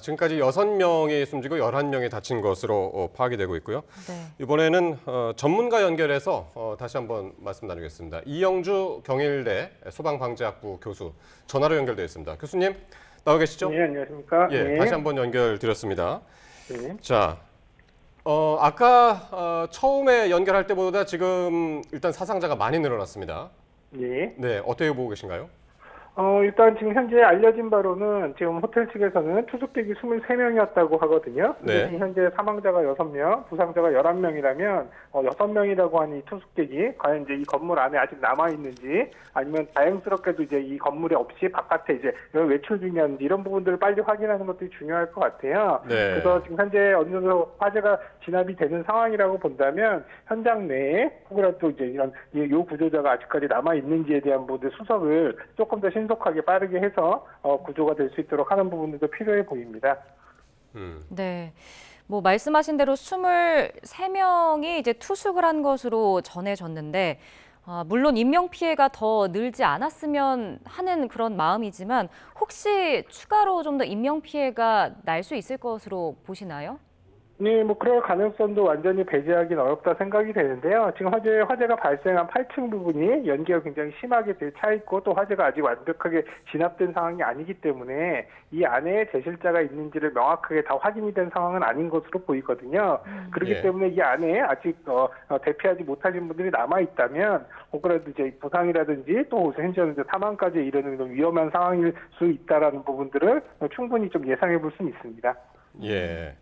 지금까지 6명이 숨지고 11명이 다친 것으로 파악이 되고 있고요. 네. 이번에는 전문가 연결해서 다시 한번 말씀 나누겠습니다. 이영주 경일대 소방방재학부 교수 전화로 연결되어 있습니다. 교수님 나와 계시죠? 네, 안녕하십니까? 예, 네. 다시 한번 연결드렸습니다. 네. 자, 아까 처음에 연결할 때보다 지금 일단 사상자가 많이 늘어났습니다. 네. 네, 어떻게 보고 계신가요? 일단 지금 현재 알려진 바로는 지금 호텔 측에서는 투숙객이 23명이었다고 하거든요. 네. 지금 현재 사망자가 6명, 부상자가 11명이라면 6명이라고 하는 이 투숙객이 과연 이제 이 건물 안에 아직 남아 있는지 아니면 다행스럽게도 이제 이 건물에 없이 바깥에 이제 외출 중이었는지 이런 부분들을 빨리 확인하는 것도 중요할 것 같아요. 네. 그래서 지금 현재 어느 정도 화재가 진압이 되는 상황이라고 본다면 현장 내에 혹은 이제 이런 요 구조자가 아직까지 남아 있는지에 대한 부분들 수석을 조금 더 신속하게 빠르게 해서 구조가 될 수 있도록 하는 부분들도 필요해 보입니다. 네. 뭐 말씀하신 대로 23명이 이제 투숙을 한 것으로 전해졌는데 물론 인명 피해가 더 늘지 않았으면 하는 그런 마음이지만 혹시 추가로 좀 더 인명 피해가 날 수 있을 것으로 보시나요? 네, 뭐 그럴 가능성도 완전히 배제하기는 어렵다 생각이 되는데요. 지금 화재가 발생한 8층 부분이 연기가 굉장히 심하게 차 있고 또 화재가 아직 완벽하게 진압된 상황이 아니기 때문에 이 안에 제실자가 있는지를 명확하게 다 확인이 된 상황은 아닌 것으로 보이거든요. 그렇기 예. 때문에 이 안에 아직 대피하지 못하신 분들이 남아 있다면 혹은 이제 부상이라든지 또 현재는 이제 사망까지 이르는 위험한 상황일 수 있다라는 부분들을 충분히 좀 예상해 볼 수는 있습니다. 예.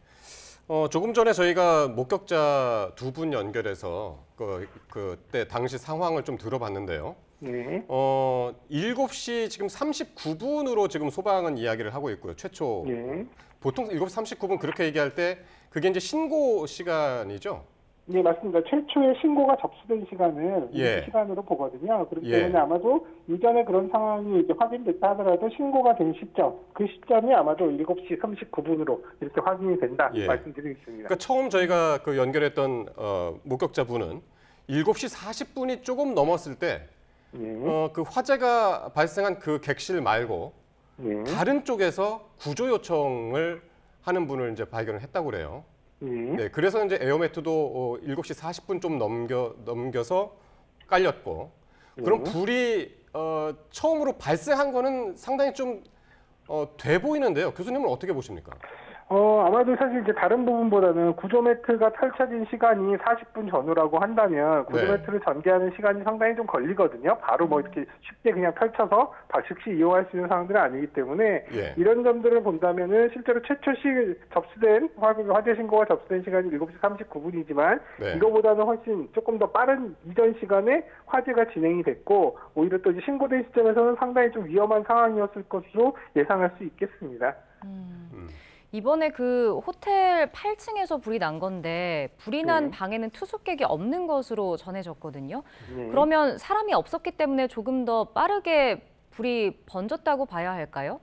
조금 전에 저희가 목격자 2분 연결해서 그때 당시 상황을 좀 들어봤는데요. 네. 7시 지금 39분으로 지금 소방은 이야기를 하고 있고요. 최초. 네. 보통 7시 39분 그렇게 얘기할 때 그게 이제 신고 시간이죠? 네, 맞습니다. 최초의 신고가 접수된 시간을 예. 이 시간으로 보거든요. 그렇기 예. 때문에 아마도 이전에 그런 상황이 이제 확인됐다 하더라도 신고가 된 시점, 그 시점이 아마도 7시 39분으로 이렇게 확인이 된다 예. 말씀드리겠습니다. 그러니까 처음 저희가 그 연결했던 목격자분은 7시 40분이 조금 넘었을 때 그 화재가 발생한 그 객실 말고 다른 쪽에서 구조 요청을 하는 분을 이제 발견을 했다고 그래요. 네, 그래서 이제 에어매트도 7시 40분 좀 넘겨서 깔렸고, 그럼 불이 처음으로 발생한 거는 상당히 좀 돼 보이는데요. 교수님은 어떻게 보십니까? 아마도 사실 이제 다른 부분보다는 구조 매트가 펼쳐진 시간이 40분 전후라고 한다면 구조 네. 매트를 전개하는 시간이 상당히 좀 걸리거든요. 바로 뭐 이렇게 쉽게 그냥 펼쳐서 즉시 이용할 수 있는 상황들은 아니기 때문에 예. 이런 점들을 본다면은 실제로 최초 접수된 화재 신고가 접수된 시간이 7시 39분이지만 네. 이거보다는 훨씬 조금 더 빠른 이전 시간에 화재가 진행이 됐고 오히려 또 이제 신고된 시점에서는 상당히 좀 위험한 상황이었을 것으로 예상할 수 있겠습니다. 이번에 그 호텔 8층에서 불이 난 건데 불이 난 방에는 투숙객이 없는 것으로 전해졌거든요. 그러면 사람이 없었기 때문에 조금 더 빠르게 불이 번졌다고 봐야 할까요?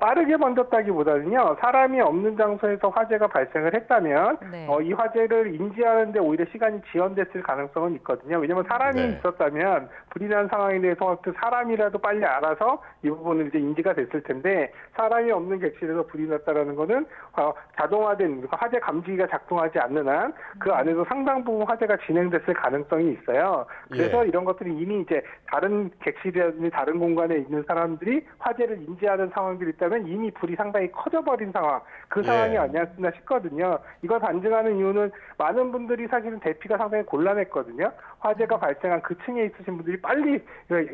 빠르게 번졌다기보다는요, 사람이 없는 장소에서 화재가 발생을 했다면, 네. 이 화재를 인지하는데 오히려 시간이 지연됐을 가능성은 있거든요. 왜냐면 사람이 네. 있었다면, 불이 난 상황에 대해서 그 사람이라도 빨리 알아서 이 부분을 이제 인지가 됐을 텐데, 사람이 없는 객실에서 불이 났다라는 거는, 자동화된 화재 감지기가 작동하지 않는 한, 그 안에서 상당 부분 화재가 진행됐을 가능성이 있어요. 그래서 예. 이런 것들이 이미 이제 다른 객실이라든지 다른 공간에 있는 사람들이 화재를 인지하는 상황들이 있다면 이미 불이 상당히 커져버린 상황, 그 상황이 예. 아니었나 싶거든요. 이걸 반증하는 이유는 많은 분들이 사실은 대피가 상당히 곤란했거든요. 화재가 발생한 그 층에 있으신 분들이 빨리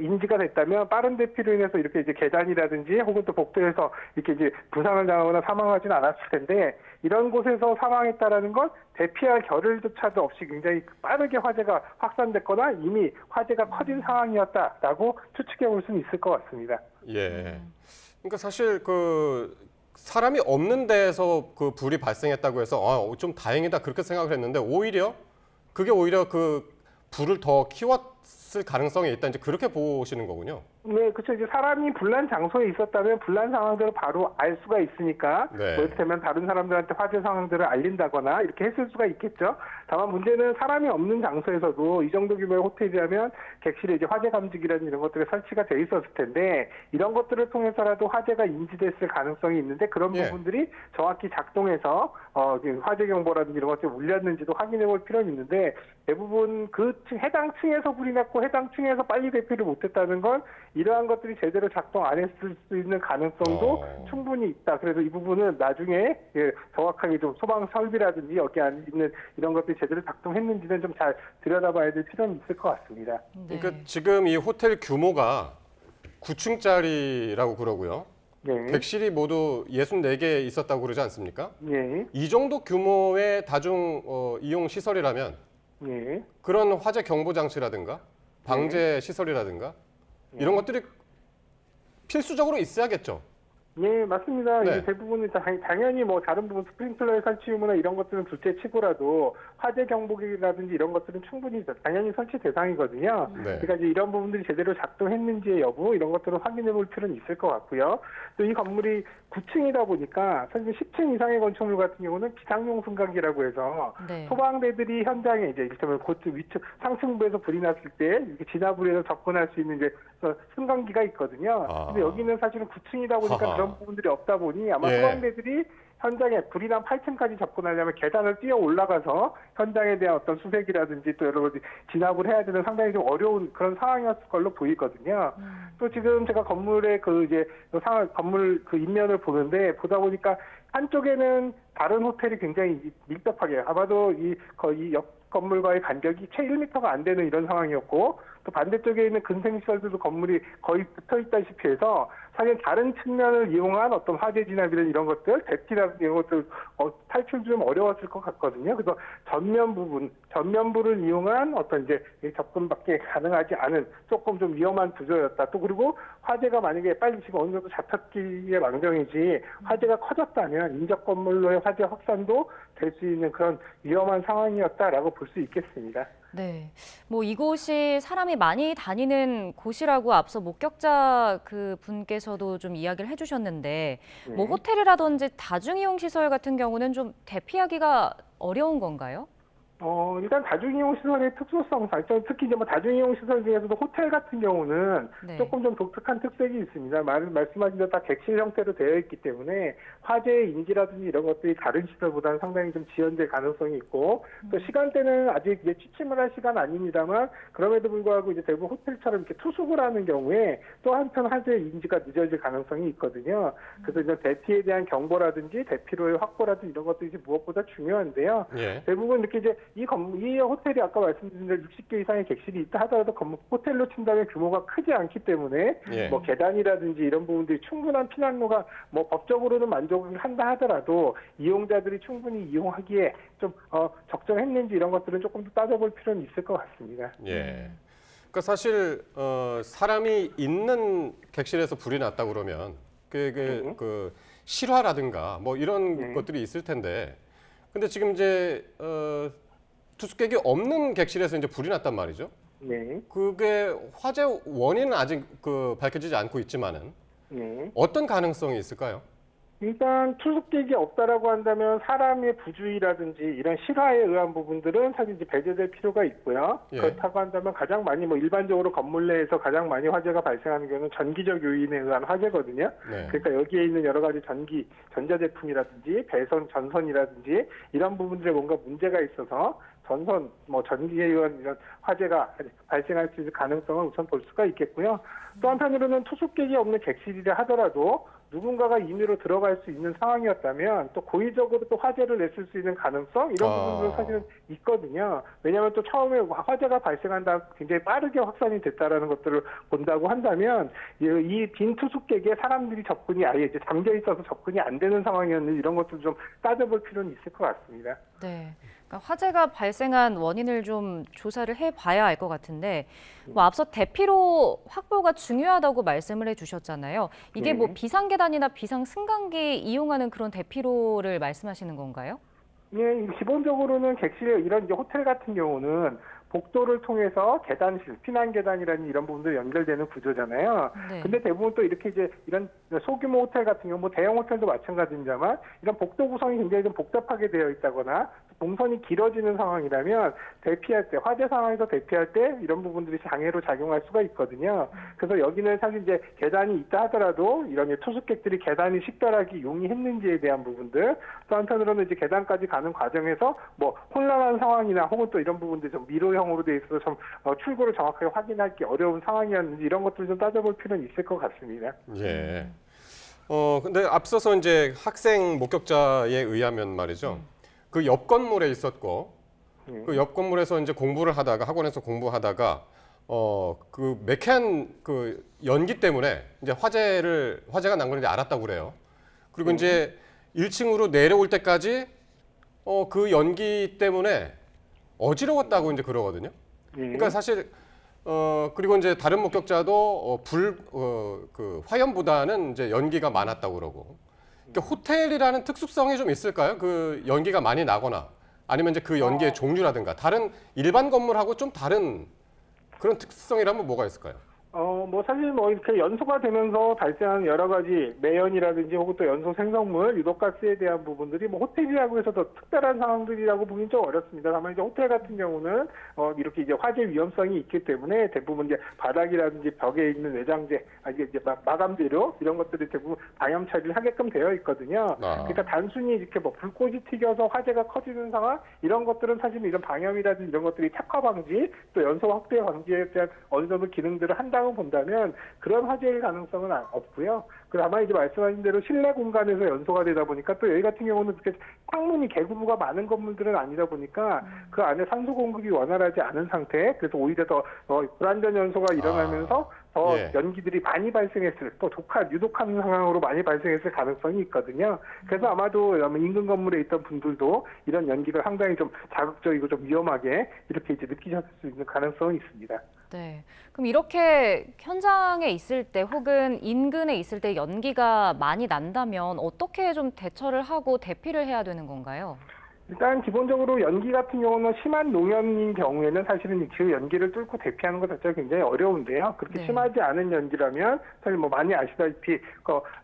인지가 됐다면 빠른 대피로 인해서 이렇게 이제 계단이라든지 혹은 또 복도에서 이렇게 이제 부상을 당하거나 사망하지는 않았을 텐데 이런 곳에서 사망했다라는 건 대피할 겨를조차도 없이 굉장히 빠르게 화재가 확산됐거나 이미 화재가 커진 상황이었다라고 추측해 볼 수는 있을 것 같습니다. 예. 그러니까 사실 그 사람이 없는 데에서 그 불이 발생했다고 해서 좀 다행이다 그렇게 생각을 했는데 오히려 그게 그 불을 더 가능성이 있다. 이제 그렇게 보시는 거군요. 네, 그렇죠. 이제 사람이 불난 장소에 있었다면 불난 상황들을 바로 알 수가 있으니까 네. 뭐 이를테면 다른 사람들한테 화재 상황들을 알린다거나 이렇게 했을 수가 있겠죠. 다만 문제는 사람이 없는 장소에서도 이 정도 규모의 호텔이라면 객실에 이제 화재 감지기라는 이런 것들이 설치가 돼 있었을 텐데 이런 것들을 통해서라도 화재가 인지됐을 가능성이 있는데 그런 예. 부분들이 정확히 작동해서 화재 경보라든지 이런 것들이 울렸는지도 확인해 볼 필요는 있는데 대부분 해당 층에서 불이 났고 해당 층에서 빨리 대피를 못했다는 건 이러한 것들이 제대로 작동 안 했을 수 있는 가능성도 충분히 있다. 그래서 이 부분은 나중에 정확하게 좀 소방 설비라든지 여기 안에 있는 이런 것들이 제대로 작동했는지는 좀 잘 들여다봐야 될 필요는 있을 것 같습니다. 네. 그러니까 지금 이 호텔 규모가 9층짜리라고 그러고요. 네. 객실이 모두 64개 있었다고 그러지 않습니까? 예. 이 정도 규모의 다중 이용 시설이라면 예. 그런 화재 경보 장치라든가 방제 시설이라든가 이런 것들이 필수적으로 있어야겠죠. 예, 맞습니다. 네. 이제 대부분 당연히 뭐 다른 부분 스프링클러의 설치 유무나 이런 것들은 둘째치고라도 화재 경보기라든지 이런 것들은 충분히 당연히 설치 대상이거든요. 네. 그러니까 이제 이런 부분들이 제대로 작동했는지의 여부 이런 것들을 확인해 볼 필요는 있을 것 같고요. 또 이 건물이 9층이다 보니까 사실 10층 이상의 건축물 같은 경우는 비상용 승강기라고 해서 네. 소방대들이 현장에 이제 이를테면 위층 상층부에서 불이 났을 때 이렇게 진압을 해서 접근할 수 있는 이제 승강기가 있거든요. 근데 여기는 사실은 9층이다 보니까 하하. 그런 부분들이 없다 보니 아마 예. 소방대들이 현장에 불이 난 8층까지 접근하려면 계단을 뛰어 올라가서 현장에 대한 어떤 수색이라든지 또 여러 가지 진압을 해야 되는 상당히 좀 어려운 그런 상황이었을 걸로 보이거든요. 또 지금 제가 건물의 건물 인면을 보다 보니까 한쪽에는 다른 호텔이 굉장히 밀접하게 아마도 거의 옆 건물과의 간격이 채 1m가 안 되는 이런 상황이었고 또 반대쪽에 있는 근생시설들도 건물이 거의 붙어 있다시피 해서 사실 다른 측면을 이용한 어떤 화재 진압이나 이런 것들, 대피라든지 이런 것들 탈출도 좀 어려웠을 것 같거든요. 그래서 전면부를 이용한 어떤 이제 접근밖에 가능하지 않은 조금 좀 위험한 구조였다. 또 그리고 화재가 만약에 빨리 지금 어느 정도 잡혔기에 망정이지 화재가 커졌다면 인접 건물로의 화재 확산도 될 수 있는 그런 위험한 상황이었다라고 볼 수 있겠습니다. 네, 뭐 이곳이 사람이 많이 다니는 곳이라고 앞서 목격자 그 분께서도 좀 이야기를 해주셨는데, 뭐 호텔이라든지 다중이용 시설 같은 경우는 좀 대피하기가 어려운 건가요? 일단 다중이용 시설의 특수성, 특히 이제 뭐 다중이용 시설 중에서도 호텔 같은 경우는 네. 조금 좀 독특한 특색이 있습니다. 말씀하신 대로 다 객실 형태로 되어 있기 때문에 화재의 인지라든지 이런 것들이 다른 시설보다는 상당히 좀 지연될 가능성이 있고 또 시간대는 아직 이제 취침을 할 시간 아닙니다만 그럼에도 불구하고 이제 대부분 호텔처럼 이렇게 투숙을 하는 경우에 또 한편 화재의 인지가 늦어질 가능성이 있거든요. 그래서 이제 대피에 대한 경보라든지 대피로의 확보라든지 이런 것들이 이제 무엇보다 중요한데요. 예. 대부분 이렇게 이제 이 호텔이 아까 말씀드린 대로 60개 이상의 객실이 있다 하더라도 호텔로 친다면 규모가 크지 않기 때문에 예. 뭐 계단이라든지 이런 부분들이 충분한 피난로가 뭐 법적으로는 만족을 한다 하더라도 이용자들이 충분히 이용하기에 좀 적정했는지 이런 것들은 조금 더 따져볼 필요는 있을 것 같습니다. 예. 그러니까 사실 사람이 있는 객실에서 불이 났다 그러면 그 실화라든가 뭐 이런 것들이 있을 텐데, 근데 지금 이제 투숙객이 없는 객실에서 이제 불이 났단 말이죠. 네. 그게 화재 원인은 아직 밝혀지지 않고 있지만은 네. 어떤 가능성이 있을까요? 일단 투숙객이 없다라고 한다면 사람의 부주의라든지 이런 실화에 의한 부분들은 사실 이제 배제될 필요가 있고요. 예. 그렇다고 한다면 가장 많이 뭐 일반적으로 건물 내에서 가장 많이 화재가 발생하는 경우는 전기적 요인에 의한 화재거든요. 네. 그러니까 여기에 있는 여러 가지 전자제품이라든지 전선이라든지 이런 부분들에 뭔가 문제가 있어서 전기에 의한 이런 화재가 발생할 수 있는 가능성을 우선 볼 수가 있겠고요. 또 한편으로는 투숙객이 없는 객실이라 하더라도 누군가가 임의로 들어갈 수 있는 상황이었다면 또 고의적으로 또 화재를 냈을 수 있는 가능성 이런 부분도 사실은 있거든요. 왜냐하면 또 처음에 화재가 발생한다 굉장히 빠르게 확산이 됐다라는 것들을 본다고 한다면 이 빈 투숙객에 사람들이 접근이 아예 이제 잠겨 있어서 접근이 안 되는 상황이었는지 이런 것도 좀 따져볼 필요는 있을 것 같습니다. 네. 그러니까 화재가 발생한 원인을 좀 조사를 해봐야 알 것 같은데, 뭐 앞서 대피로 확보가 중요하다고 말씀을 해주셨잖아요. 이게 뭐 비상계단이나 비상승강기 이용하는 그런 대피로를 말씀하시는 건가요? 예, 기본적으로는 객실에 이런 이제 호텔 같은 경우는 복도를 통해서 계단실, 피난 계단이라는 이런 부분들이 연결되는 구조잖아요. 네. 근데 대부분 또 이렇게 이제 이런 소규모 호텔 같은 경우, 뭐 대형 호텔도 마찬가지입니다만 이런 복도 구성이 굉장히 좀 복잡하게 되어 있다거나 동선이 길어지는 상황이라면 대피할 때, 화재 상황에서 대피할 때 이런 부분들이 장애로 작용할 수가 있거든요. 그래서 여기는 사실 이제 계단이 있다 하더라도 이런 투숙객들이 계단이 식별하기 용이했는지에 대한 부분들, 또 한편으로는 이제 계단까지 가는 과정에서 뭐 혼란한 상황이나 혹은 또 이런 부분들이 좀 미로형으로 돼 있어서 좀 출구를 정확하게 확인하기 어려운 상황이었는지 이런 것들을 좀 따져볼 필요는 있을 것 같습니다. 예. 근데 앞서서 이제 학생 목격자에 의하면 말이죠. 그 옆 건물에 있었고, 그 옆 건물에서 이제 공부를 하다가, 학원에서 공부하다가, 그 매캐한 그 연기 때문에 이제 화재가 난 걸 이제 알았다고 그래요. 그리고 이제 1층으로 내려올 때까지 그 연기 때문에 어지러웠다고 이제 그러거든요. 그러니까 사실 그리고 이제 다른 목격자도 그 화염보다는 이제 연기가 많았다고 그러고. 그러니까 호텔이라는 특수성이 좀 있을까요? 그 연기가 많이 나거나 아니면 이제 그 연기의 종류라든가 다른 일반 건물하고 좀 다른 그런 특수성이라면 뭐가 있을까요? 뭐 사실 뭐 이렇게 연소가 되면서 발생하는 여러 가지 매연이라든지 혹은 또 연소 생성물, 유독가스에 대한 부분들이 뭐 호텔이라고 해서 더 특별한 상황들이라고 보긴 좀 어렵습니다. 다만 이제 호텔 같은 경우는 이렇게 이제 화재 위험성이 있기 때문에 대부분 이제 바닥이라든지 벽에 있는 내장재, 이제 마감 재료 이런 것들이 대부분 방염 처리를 하게끔 되어 있거든요. 그러니까 단순히 이렇게 뭐 불꽃이 튀겨서 화재가 커지는 상황 이런 것들은 사실 이런 방염이라든지 이런 것들이 착화 방지 또 연소 확대 방지에 대한 어느 정도 기능들을 한다고 본다면 그런 화재일 가능성은 없고요. 다만 이제 말씀하신 대로 실내 공간에서 연소가 되다 보니까 또 여기 같은 경우는 그렇게 창문이 개구부가 많은 건물들은 아니다 보니까 그 안에 산소 공급이 원활하지 않은 상태, 그래서 오히려 더 불안전 연소가 일어나면서 더 연기들이 많이 발생했을, 또 유독한 상황으로 많이 발생했을 가능성이 있거든요. 그래서 아마도 인근 건물에 있던 분들도 이런 연기가 상당히 좀 자극적이고 좀 위험하게 이렇게 이제 느끼셨을 수 있는 가능성이 있습니다. 네. 그럼 이렇게 현장에 있을 때 혹은 인근에 있을 때 연기가 많이 난다면 어떻게 좀 대처를 하고 대피를 해야 되는 건가요? 일단 기본적으로 연기 같은 경우는 심한 노면인 경우에는 사실은 그 연기를 뚫고 대피하는 것 자체가 굉장히 어려운데요. 그렇게 심하지 않은 연기라면 사실 뭐 많이 아시다시피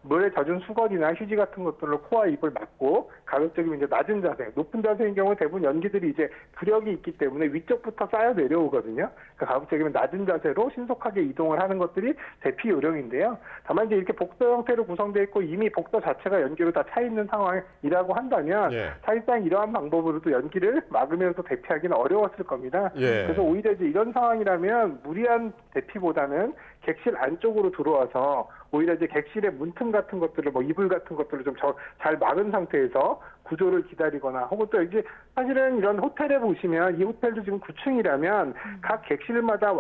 물에 젖은 수건이나 휴지 같은 것들로 코와 입을 막고 가급적이면 이제 낮은 자세, 높은 자세인 경우 대부분 연기들이 이제 부력이 있기 때문에 위쪽부터 쌓여 내려오거든요. 그러니까 가급적이면 낮은 자세로 신속하게 이동을 하는 것들이 대피 요령인데요. 다만 이제 이렇게 복도 형태로 구성되어 있고 이미 복도 자체가 연기로 다 차 있는 상황이라고 한다면 사실상 이러한 방법으로도 연기를 막으면서 대피하기는 어려웠을 겁니다. 그래서 오히려 이제 이런 상황이라면 무리한 대피보다는 객실 안쪽으로 들어와서 오히려 이제 객실의 문틈 같은 것들을 뭐 이불 같은 것들을 좀 잘 막은 상태에서 구조를 기다리거나 혹은 또 이제 사실은 이런 호텔에 보시면 이 호텔도 지금 9층이라면 각 객실마다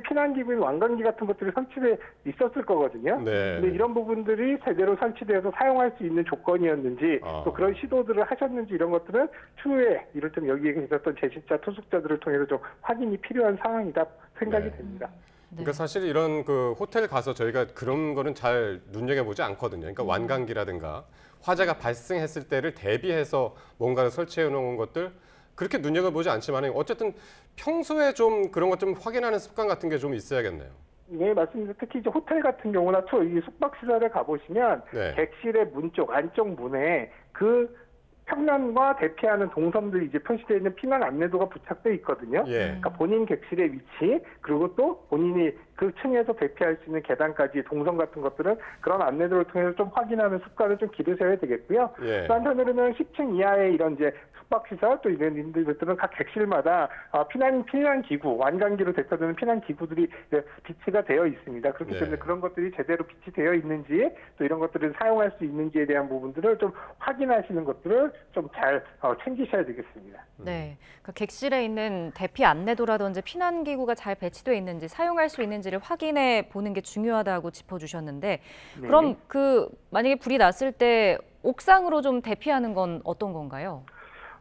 피난기구인 왕관기 같은 것들이 설치돼 있었을 거거든요. 근데 이런 부분들이 제대로 설치돼서 사용할 수 있는 조건이었는지 또 그런 시도들을 하셨는지 이런 것들은 추후에 이를테면 여기에 계셨던 제시자 투숙자들을 통해서 좀 확인이 필요한 상황이다 생각이 됩니다. 그러니까 사실 이런 그 호텔 가서 저희가 그런 거는 잘 눈여겨보지 않거든요. 그러니까 완강기라든가 화재가 발생했을 때를 대비해서 뭔가를 설치해 놓은 것들 그렇게 눈여겨보지 않지만 어쨌든 평소에 좀 그런 것 좀 확인하는 습관 같은 게 좀 있어야겠네요. 네, 맞습니다. 특히 이제 호텔 같은 경우나 이 숙박시설에 가보시면 객실의 문 쪽, 안쪽 문에 그 평면과 대피하는 동선들이 이제 표시되어 있는 피난 안내도가 부착돼 있거든요. 그러니까 본인 객실의 위치 그리고 또 본인이 그 층에서 대피할 수 있는 계단까지 동선 같은 것들은 그런 안내도를 통해서 좀 확인하는 습관을 좀 기르셔야 되겠고요. 또 한편으로는 10층 이하의 이런 이제 숙박시설 또 이런 인들들은 각 객실마다 피난기구, 완강기로 대처되는 피난기구들이 비치가 되어 있습니다. 그렇기 때문에 그런 것들이 제대로 비치되어 있는지 또 이런 것들을 사용할 수 있는지에 대한 부분들을 좀 확인하시는 것들을 좀 잘 챙기셔야 되겠습니다. 네, 그러니까 객실에 있는 대피 안내도라든지 피난기구가 잘 배치되어 있는지 사용할 수 있는지를 확인해 보는 게 중요하다고 짚어주셨는데 그럼 만약에 불이 났을 때 옥상으로 좀 대피하는 건 어떤 건가요?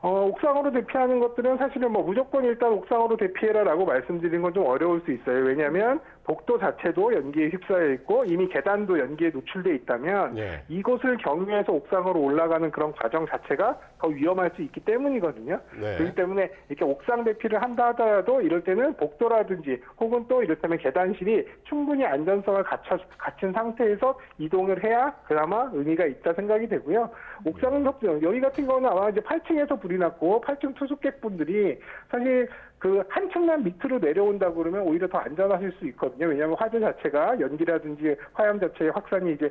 옥상으로 대피하는 것들은 사실은 뭐 무조건 일단 옥상으로 대피해라라고 말씀드리는 건 좀 어려울 수 있어요. 왜냐하면 복도 자체도 연기에 휩싸여 있고 이미 계단도 연기에 노출돼 있다면 예. 이곳을 경유해서 옥상으로 올라가는 그런 과정 자체가 더 위험할 수 있기 때문이거든요. 네. 그렇기 때문에 이렇게 옥상 대피를 한다 하더라도 이럴 때는 복도라든지 혹은 또 이렇다면 계단실이 충분히 안전성을 갖춘 상태에서 이동을 해야 그나마 의미가 있다 생각이 되고요. 옥상은 여기 같은 경우는 아마 이제 8층에서 불이 났고 8층 투숙객분들이 사실 그 한층만 밑으로 내려온다고 그러면 오히려 더 안전하실 수 있거든요. 왜냐하면 화재 자체가 연기라든지 화염 자체의 확산이 이제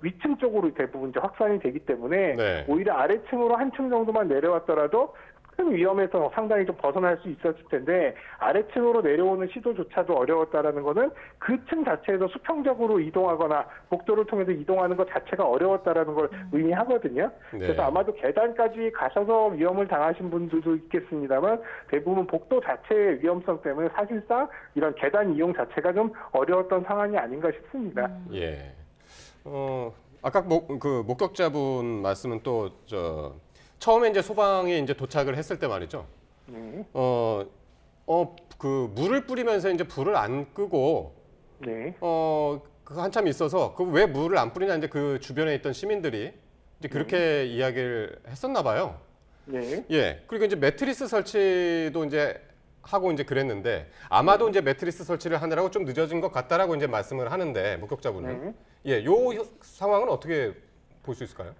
위층 쪽으로 대부분 이제 확산이 되기 때문에 네. 오히려 아래층으로 한 층 정도만 내려왔더라도 큰 위험에서 상당히 좀 벗어날 수 있었을 텐데 아래층으로 내려오는 시도조차도 어려웠다라는 거는 그 층 자체에서 수평적으로 이동하거나 복도를 통해서 이동하는 것 자체가 어려웠다라는 걸 의미하거든요. 네. 그래서 아마도 계단까지 가셔서 위험을 당하신 분들도 있겠습니다만 대부분 복도 자체의 위험성 때문에 사실상 이런 계단 이용 자체가 좀 어려웠던 상황이 아닌가 싶습니다. 예. 아까 그 목격자분 말씀은 또 처음에 이제 소방이 이제 도착을 했을 때 말이죠. 그 물을 뿌리면서 이제 불을 안 끄고 네. 그 한참 있어서 그 왜 물을 안 뿌리냐 이제 그 주변에 있던 시민들이 이제 그렇게 이야기를 했었나 봐요. 네. 예. 그리고 이제 매트리스 설치도 이제 하고 이제 그랬는데 아마도 이제 매트리스 설치를 하느라고 좀 늦어진 것 같다라고 이제 말씀을 하는데 목격자분은 예, 요 상황은 어떻게 볼 수 있을까요?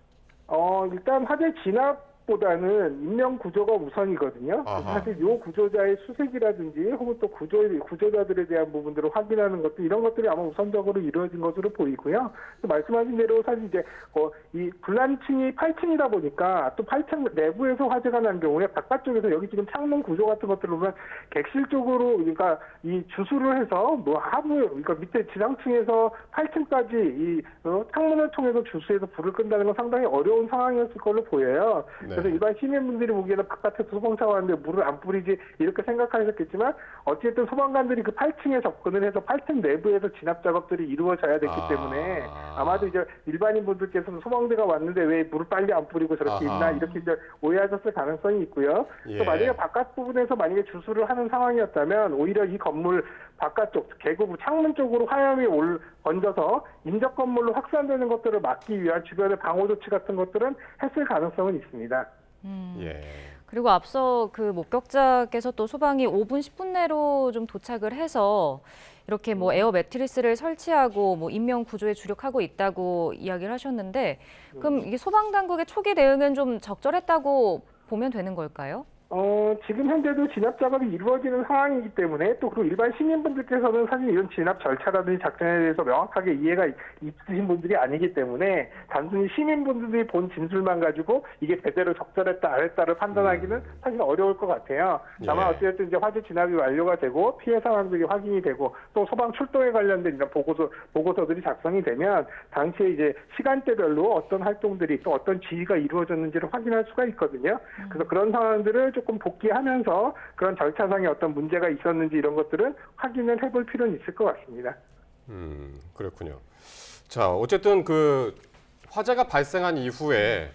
일단 화재 진압보다는 인명 구조가 우선이거든요. 아하. 사실 요 구조자의 수색이라든지 혹은 또 구조자들에 대한 부분들을 확인하는 것도 이런 것들이 아마 우선적으로 이루어진 것으로 보이고요. 또 말씀하신 대로 사실 이제 이 불난층이 8층이다 보니까 또 8층 내부에서 화재가 난 경우에 바깥쪽에서 여기 지금 창문 구조 같은 것들을 보면 객실 쪽으로 그러니까 이 주수를 해서 뭐 하부 그러니까 밑에 지상층에서 8층까지 이 창문을 통해서 주수해서 불을 끈다는 건 상당히 어려운 상황이었을 걸로 보여요. 네. 그래서 일반 시민분들이 보기에는 바깥에서 소방차가 왔는데 물을 안 뿌리지 이렇게 생각하셨겠지만 어쨌든 소방관들이 그 8층에 접근을 해서 8층 내부에서 진압 작업들이 이루어져야 됐기 때문에 아마도 이제 일반인 분들께서는 소방대가 왔는데 왜 물을 빨리 안 뿌리고 저렇게 아하. 있나 이렇게 이제 오해하셨을 가능성이 있고요. 예. 또 만약에 바깥 부분에서 만약에 주수를 하는 상황이었다면 오히려 이 건물 바깥쪽 개구 창문 쪽으로 화염이 번져서 인접 건물로 확산되는 것들을 막기 위한 주변의 방호 조치 같은 것들은 했을 가능성은 있습니다. 예. 그리고 앞서 그 목격자께서 또 소방이 5분, 10분 내로 좀 도착을 해서 이렇게 뭐 에어 매트리스를 설치하고 뭐 인명 구조에 주력하고 있다고 이야기를 하셨는데 그럼 이게 소방 당국의 초기 대응은 좀 적절했다고 보면 되는 걸까요? 지금 현재도 진압 작업이 이루어지는 상황이기 때문에 또 그리고 일반 시민분들께서는 사실 이런 진압 절차라든지 작전에 대해서 명확하게 이해가 있으신 분들이 아니기 때문에 단순히 시민분들이 본 진술만 가지고 이게 제대로 적절했다 안 했다를 판단하기는 사실 어려울 것 같아요. 다만 예. 어쨌든 이제 화재 진압이 완료가 되고 피해 상황들이 확인이 되고 또 소방 출동에 관련된 이런 보고서들이 작성이 되면 당시에 이제 시간대별로 어떤 활동들이 또 어떤 지휘가 이루어졌는지를 확인할 수가 있거든요. 그래서 그런 상황들을 조금 복귀하면서 그런 절차상의 어떤 문제가 있었는지 이런 것들은 확인을 해볼 필요는 있을 것 같습니다. 그렇군요. 자, 어쨌든 그 화재가 발생한 이후에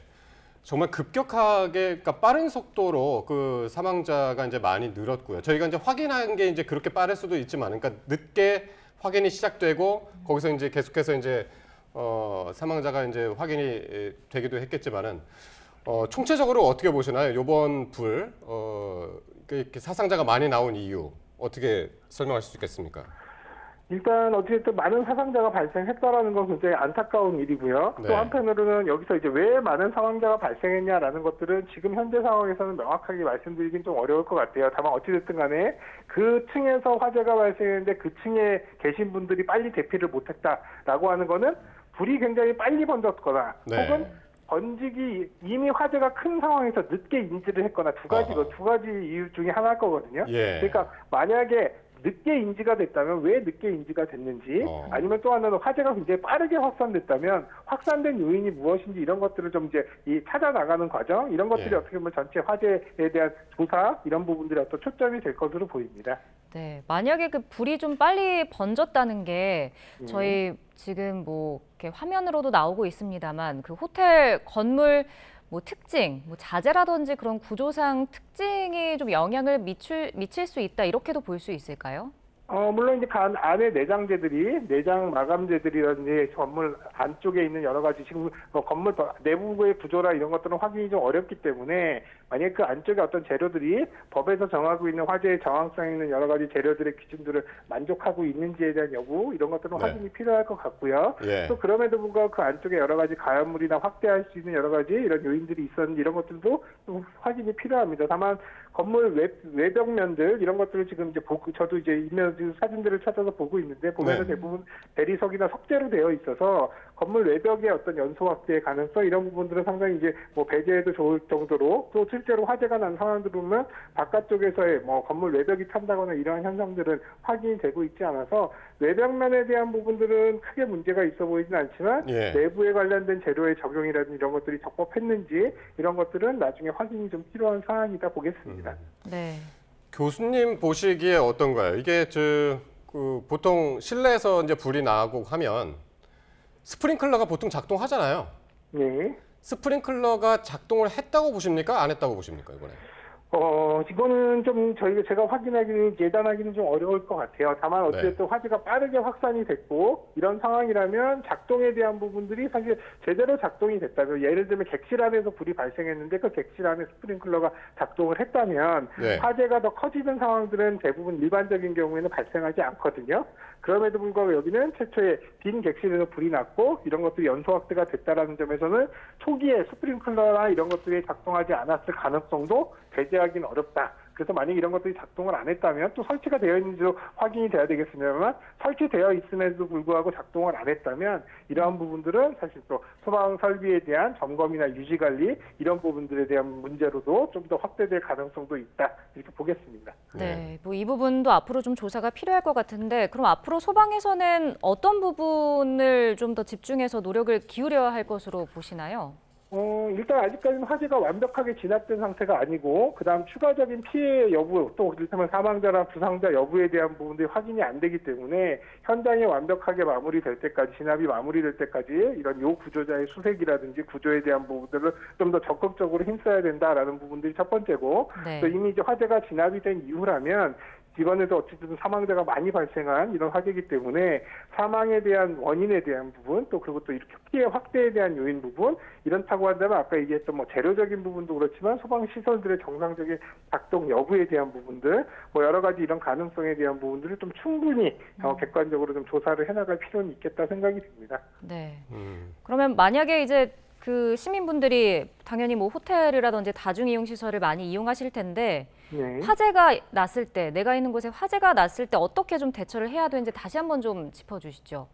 정말 급격하게, 그러니까 빠른 속도로 그 사망자가 이제 많이 늘었고요. 저희가 이제 확인한 게 이제 그렇게 빠를 수도 있지만, 그러니까 늦게 확인이 시작되고 거기서 이제 계속해서 이제 사망자가 이제 확인이 되기도 했겠지만은. 총체적으로 어떻게 보시나요? 이번 불 이렇게 사상자가 많이 나온 이유 어떻게 설명하실 수 있겠습니까? 일단 어쨌든 많은 사상자가 발생했다라는 건 굉장히 안타까운 일이고요. 네. 또 한편으로는 여기서 이제 왜 많은 사망자가 발생했냐라는 것들은 지금 현재 상황에서는 명확하게 말씀드리긴 좀 어려울 것 같아요. 다만 어찌됐든 간에 그 층에서 화재가 발생했는데 그 층에 계신 분들이 빨리 대피를 못했다라고 하는 거는 불이 굉장히 빨리 번졌거나 네. 혹은 번지기 이미 화재가 큰 상황에서 늦게 인지를 했거나 두 가지 이유 중에 하나일 거거든요. 예. 그러니까 만약에 늦게 인지가 됐다면 왜 늦게 인지가 됐는지 아니면 또 하나는 화재가 굉장히 빠르게 확산됐다면 확산된 요인이 무엇인지 이런 것들을 좀 이제 찾아 나가는 과정 이런 것들이 예. 어떻게 보면 전체 화재에 대한 조사 이런 부분들이 어떤 초점이 될 것으로 보입니다. 네, 만약에 그 불이 좀 빨리 번졌다는 게 저희 지금 뭐 이렇게 화면으로도 나오고 있습니다만 그 호텔 건물 뭐 특징, 뭐 자재라든지 그런 구조상 특징이 좀 영향을 미칠 수 있다 이렇게도 볼 수 있을까요? 물론 이제 안에 내장 마감재들이라든지 건물 안쪽에 있는 여러 가지 지금 건물 내부의 구조라 이런 것들은 확인이 좀 어렵기 때문에 만약 그 안쪽에 어떤 재료들이 법에서 정하고 있는 화재의 정황성 있는 여러 가지 재료들의 기준들을 만족하고 있는지에 대한 여부 이런 것들은 네. 확인이 필요할 것 같고요. 예. 또 그럼에도 불구하고 그 안쪽에 여러 가지 가연물이나 확대할 수 있는 여러 가지 이런 요인들이 있었는지 이런 것들도 좀 확인이 필요합니다. 다만 건물 외벽면들 이런 것들을 지금 이제 저도 이제 사진들을 찾아서 보고 있는데 보면은 네. 대부분 대리석이나 석재로 되어 있어서 건물 외벽의 어떤 연소 확대의 가능성 이런 부분들은 상당히 이제 뭐 배제해도 좋을 정도로 또 실제로 화재가 난 상황들을 보면 바깥쪽에서의 뭐 건물 외벽이 탄다거나 이러한 현상들은 확인이 되고 있지 않아서 외벽면에 대한 부분들은 크게 문제가 있어 보이진 않지만 예. 내부에 관련된 재료의 적용이라든지 이런 것들이 적법했는지 이런 것들은 나중에 확인이 좀 필요한 사안이다 보겠습니다. 네. 교수님 보시기에 어떤가요? 이게 보통 실내에서 이제 불이 나고 하면 스프링클러가 보통 작동하잖아요. 네. 스프링클러가 작동을 했다고 보십니까? 안 했다고 보십니까, 이번에? 이거는 좀 제가 예단하기는 좀 어려울 것 같아요. 다만 어쨌든 화재가 빠르게 확산이 됐고 이런 상황이라면 작동에 대한 부분들이 사실 제대로 작동이 됐다면 예를 들면 객실 안에서 불이 발생했는데 그 객실 안에 스프링클러가 작동을 했다면 네. 화재가 더 커지는 상황들은 대부분 일반적인 경우에는 발생하지 않거든요. 그럼에도 불구하고 여기는 최초에 빈 객실에서 불이 났고 이런 것들이 연소 확대가 됐다라는 점에서는 초기에 스프링클러나 이런 것들이 작동하지 않았을 가능성도 배제하기는 어렵다. 그래서 만약 이런 것들이 작동을 안 했다면 또 설치가 되어 있는지도 확인이 돼야 되겠습니다만 설치되어 있음에도 불구하고 작동을 안 했다면 이러한 부분들은 사실 또 소방 설비에 대한 점검이나 유지 관리 이런 부분들에 대한 문제로도 좀 더 확대될 가능성도 있다 이렇게 보겠습니다. 네, 뭐 이 부분도 앞으로 좀 조사가 필요할 것 같은데 그럼 앞으로 소방에서는 어떤 부분을 좀 더 집중해서 노력을 기울여야 할 것으로 보시나요? 일단 아직까지는 화재가 완벽하게 진압된 상태가 아니고 그다음 추가적인 피해 여부 또 이를테면 사망자나 부상자 여부에 대한 부분들이 확인이 안 되기 때문에 현장이 완벽하게 마무리될 때까지 진압이 마무리될 때까지 이런 구조자의 수색이라든지 구조에 대한 부분들을 좀 더 적극적으로 힘써야 된다라는 부분들이 첫 번째고 네. 또 이미 이제 화재가 진압이 된 이후라면 이번에도 어쨌든 사망자가 많이 발생한 이런 화재이기 때문에 사망에 대한 원인에 대한 부분 또 그리고 또 이렇게 피해 확대에 대한 요인 부분 이렇다고 한다면 아까 얘기했던 뭐 재료적인 부분도 그렇지만 소방 시설들의 정상적인 작동 여부에 대한 부분들 뭐 여러 가지 이런 가능성에 대한 부분들을 좀 충분히 객관적으로 좀 조사를 해나갈 필요는 있겠다 생각이 듭니다. 네. 그러면 만약에 이제 그 시민분들이 당연히 뭐 호텔이라든지 다중이용 시설을 많이 이용하실 텐데 네. 화재가 났을 때 내가 있는 곳에 화재가 났을 때 어떻게 좀 대처를 해야 되는지 다시 한번 좀 짚어주시죠.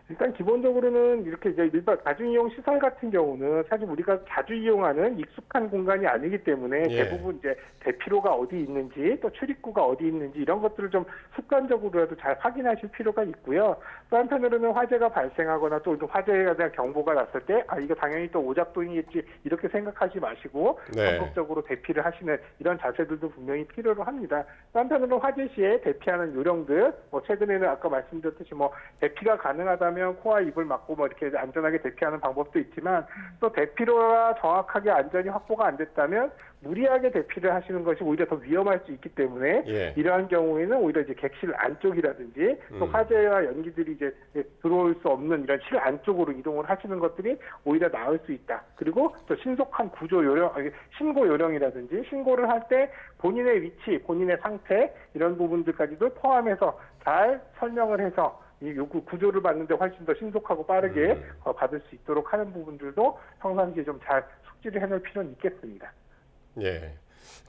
일단 기본적으로는 이렇게 이제 일반 다중이용 시설 같은 경우는 사실 우리가 자주 이용하는 익숙한 공간이 아니기 때문에 예. 대부분 이제 대피로가 어디 있는지 또 출입구가 어디 있는지 이런 것들을 좀 습관적으로라도 잘 확인하실 필요가 있고요. 또 한편으로는 화재가 발생하거나 또 화재에 대한 경보가 났을 때 이거 당연히 또 오작동이겠지 이렇게 생각하지 마시고 네. 적극적으로 대피를 하시는 이런 자세들도 분명히 필요로 합니다. 또 한편으로는 화재 시에 대피하는 요령들 뭐 최근에는 아까 말씀드렸듯이 뭐 대피가 가능하다면 코와 입을 막고 뭐 이렇게 안전하게 대피하는 방법도 있지만 또 대피로가 정확하게 안전이 확보가 안 됐다면 무리하게 대피를 하시는 것이 오히려 더 위험할 수 있기 때문에 예. 이러한 경우에는 오히려 이제 객실 안쪽이라든지 또 화재와 연기들이 이제 들어올 수 없는 이런 실 안쪽으로 이동을 하시는 것들이 오히려 나을 수 있다. 그리고 또 신속한 구조 요령, 신고 요령이라든지 신고를 할 때 본인의 위치, 본인의 상태 이런 부분들까지도 포함해서 잘 설명을 해서 이 요구 구조를 받는데 훨씬 더 신속하고 빠르게 받을 수 있도록 하는 부분들도 평상시에 좀 잘 숙지를 해놓을 필요는 있겠습니다. 예.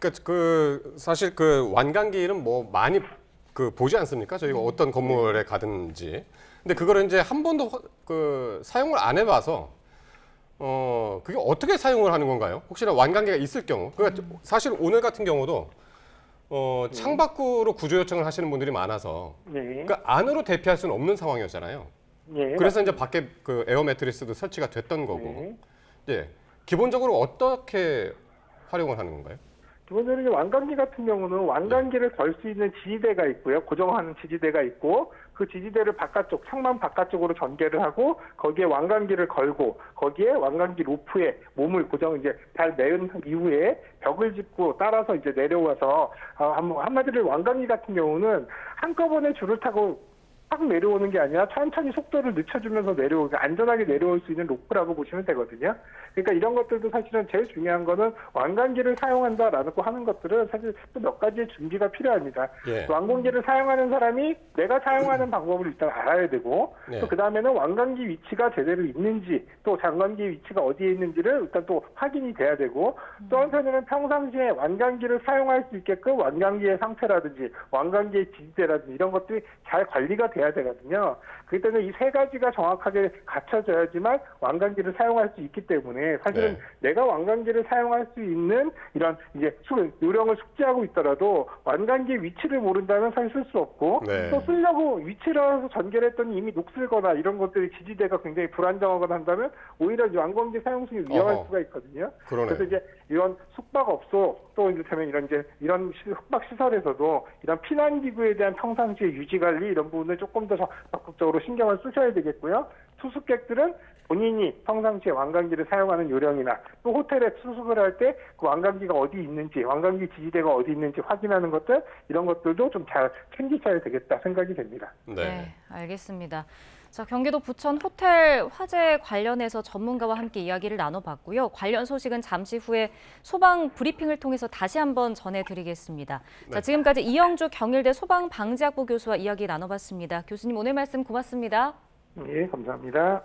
그러니까 사실 그 완강기는 뭐 많이 보지 않습니까? 저희가 어떤 건물에 가든지. 근데 그거를 이제 한 번도 사용을 안 해봐서 그게 어떻게 사용을 하는 건가요? 혹시나 완강기가 있을 경우. 그러니까 사실 오늘 같은 경우도 창밖으로 구조 요청을 하시는 분들이 많아서 그러니까 안으로 대피할 수는 없는 상황이었잖아요. 그래서 이제 밖에 에어 매트리스도 설치가 됐던 거고. 예. 기본적으로 어떻게 활용을 하는 건가요? 기본적으로 이제 완강기 같은 경우는 완강기를 걸 수 있는 지지대가 있고요. 고정하는 지지대가 있고 그 지지대를 바깥쪽, 창만 바깥쪽으로 전개를 하고 거기에 완강기를 걸고 거기에 완강기 로프에 몸을 이제 잘 내은 이후에 벽을 짚고 따라서 이제 내려와서 한마디로 완강기 같은 경우는 한꺼번에 줄을 타고 확 내려오는 게 아니라 천천히 속도를 늦춰주면서 내려오고 안전하게 내려올 수 있는 로프라고 보시면 되거든요. 그러니까 이런 것들도 사실은 제일 중요한 거는 완강기를 사용한다라는 거 하는 것들은 사실 또 몇 가지의 준비가 필요합니다. 예. 완강기를 사용하는 사람이 내가 사용하는 방법을 일단 알아야 되고 예. 또 그다음에는 완강기 위치가 제대로 있는지 또 장강기 위치가 어디에 있는지를 일단 또 확인이 돼야 되고 또 한편으로는 평상시에 완강기를 사용할 수 있게끔 완강기의 상태라든지 완강기의 지지대라든지 이런 것들이 잘 관리가 돼야 되거든요. 그렇기 때문에 이 세 가지가 정확하게 갖춰져야지만 완강기를 사용할 수 있기 때문에 사실은 네. 내가 완강기를 사용할 수 있는 이런 이제 요령을 숙지하고 있더라도 완강기의 위치를 모른다면 사실 쓸 수 없고 네. 또 쓰려고 위치를 알아서 전개를 했더니 이미 녹슬거나 이런 것들이 지지대가 굉장히 불안정하거나 한다면 오히려 완강기 사용성이 위험할 어허. 수가 있거든요. 그러네. 그래서 이제 이런 숙박업소 또 이를테면 이런 숙박 시설에서도 이런 피난 기구에 대한 평상시의 유지 관리 이런 부분을 조금 더 적극적으로 신경을 쓰셔야 되겠고요. 투숙객들은 본인이 평상시에 완강기를 사용하는 요령이나 또 호텔에 투숙을 할 때 그 완강기가 어디 있는지, 완강기 지지대가 어디 있는지 확인하는 것들 이런 것들도 좀 잘 챙기셔야 되겠다 생각이 됩니다. 네, 알겠습니다. 자, 경기도 부천 호텔 화재 관련해서 전문가와 함께 이야기를 나눠봤고요. 관련 소식은 잠시 후에 소방 브리핑을 통해서 다시 한번 전해드리겠습니다. 네. 자, 지금까지 이영주 경일대 소방방지학부 교수와 이야기 나눠봤습니다. 교수님 오늘 말씀 고맙습니다. 예, 감사합니다.